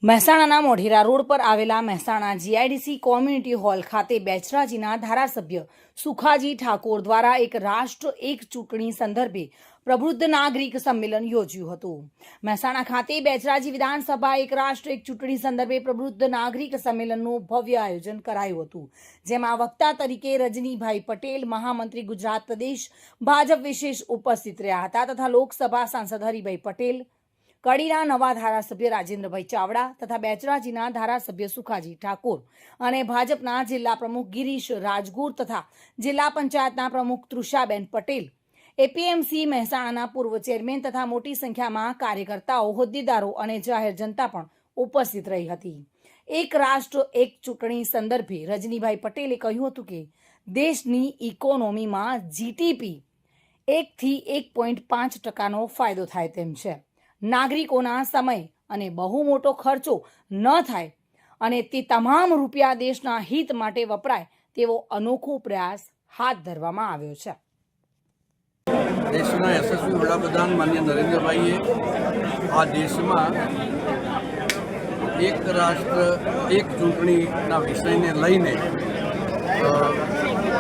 મહેસાણાના મોઢેરા રોડ પર આવેલા મહેસાણા જીઆઈડીસી કોમ્યુનિટી હોલ ખાતે બેચરાજીના ધારાસભ્ય સુખાજી ઠાકોર દ્વારા એક રાષ્ટ્ર એક ચૂંટણી સંદર્ભે પ્રબુદ્ધ નાગરિક સંમેલન યોજ્યું હતું। મહેસાણા ખાતે બેચરાજી વિધાનસભા એક રાષ્ટ્ર એક ચૂંટણી સંદર્ભે પ્રબુદ્ધ નાગરિક સંમેલનનું ભવ્ય આયોજન કરાયું હતું, જેમાં વક્તા તરીકે રજનીભાઈ પટેલ મહામંત્રી ગુજરાત પ્રદેશ ભાજપ વિશેષ ઉપસ્થિત રહ્યા હતા તથા લોકસભા સાંસદ હરિભાઈ પટેલ, કડીના નવા ધારાસભ્ય રાજેન્દ્રભાઈ ચાવડા તથા બેચરાજીના ધારાસભ્ય સુખાજી ઠાકોર અને ભાજપના જિલ્લા પ્રમુખ ગિરીશ રાજગુર તથા જિલ્લા પંચાયતના પ્રમુખ તૃષાબેન પટેલ, એપીએમસી મહેસાણાના પૂર્વ ચેરમેન તથા મોટી સંખ્યામાં કાર્યકર્તાઓ, હોદ્દેદારો અને જાહેર જનતા પણ ઉપસ્થિત રહી હતી। એક રાષ્ટ્ર એક ચૂંટણી સંદર્ભે રજનીભાઈ પટેલે કહ્યું હતું કે દેશની ઇકોનોમીમાં જીટીપી 1 થી 1.5% ફાયદો થાય તેમ છે। નાગરિકોના સમય અને બહુ મોટો ખર્ચો ન થાય અને તે તમામ રૂપિયા દેશના હિત માટે વપરાય તેવો અનોખો પ્રયાસ હાથ ધરવામાં આવ્યો છે। દેશના યશસ્વી વડાપ્રધાન માનનીય નરેન્દ્રભાઈએ આ દેશમાં એક રાષ્ટ્ર એક ચૂંટણીના વિષયને લઈને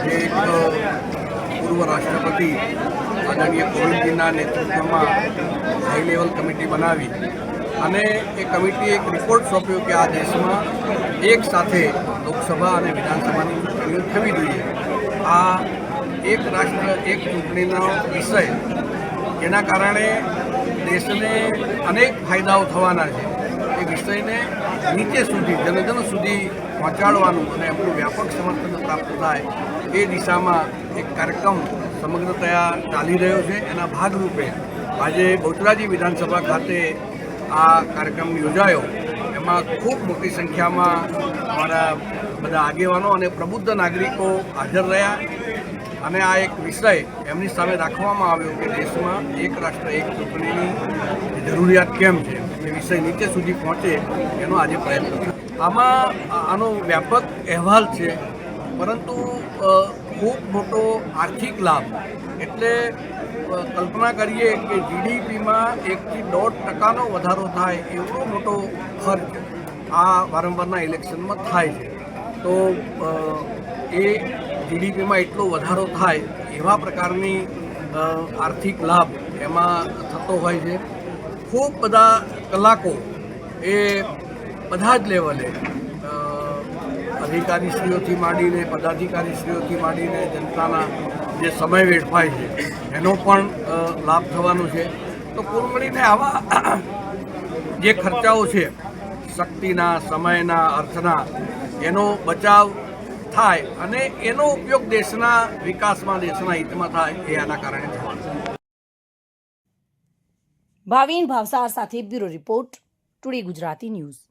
જે એક પૂર્વ રાષ્ટ્રપતિ આદરણીય કોવિંદજીના નેતૃત્વમાં હાઈ લેવલ કમિટી બનાવી અને એ કમિટીએ એક રિપોર્ટ સોંપ્યો કે આ દેશમાં એક સાથે લોકસભા અને વિધાનસભાની ચૂંટણીઓ થવી જોઈએ। આ એક રાષ્ટ્ર એક ચૂંટણીનો વિષય જેના કારણે દેશને અનેક ફાયદાઓ થવાના છે, એ વિષયને નીચે સુધી જનજન સુધી પહોંચાડવાનું અને એમનું વ્યાપક સમર્થન પ્રાપ્ત થાય એ દિશામાં એક કાર્યક્રમ સમગ્રતયા ચાલી રહ્યો છે। એના ભાગરૂપે આજે બહુચરાજી વિધાનસભા ખાતે આ કાર્યક્રમ યોજાયો। એમાં ખૂબ મોટી સંખ્યામાં અમારા બધા આગેવાનો અને પ્રબુદ્ધ નાગરિકો હાજર રહ્યા અને આ એક વિષય એમની સામે રાખવામાં આવ્યો કે દેશમાં એક રાષ્ટ્ર એક ચૂંટણીની જરૂરિયાત કેમ છે, એ વિષય નીચે સુધી પહોંચે એનો આજે પ્રયત્ન છે। આમાં આનો વ્યાપક અહેવાલ છે, પરંતુ ખૂબ મોટો આર્થિક લાભ એટલે કલ્પના કરીએ કે જીડીપીમાં 1 થી 1.5% વધારો થાય એવો મોટો ખર્ચ આ વારંવારના ઇલેક્શનમાં થાય છે। તો એ જીડીપીમાં એટલો વધારો થાય એવા પ્રકારની આર્થિક લાભ એમાં થતો હોય છે। ખૂબ બધા કલાકો એ બધા જ લેવલે અધિકારીશ્રીઓથી માંડીને પદાધિકારીશ્રીઓથી માંડીને જનતાના જે સમય વેડફાય છે એનો પણ લાભ થવાનો છે। તો કુલ મળીને આવા જે ખર્ચાઓ છે શક્તિના, સમયના, અર્થના, એનો બચાવ થાય અને એનો ઉપયોગ દેશના વિકાસમાં, દેશના હિતમાં થાય એ આના કારણે થવાનું છે। ભાવિન ભાવસાર સાથે bureau report, today Gujarati news.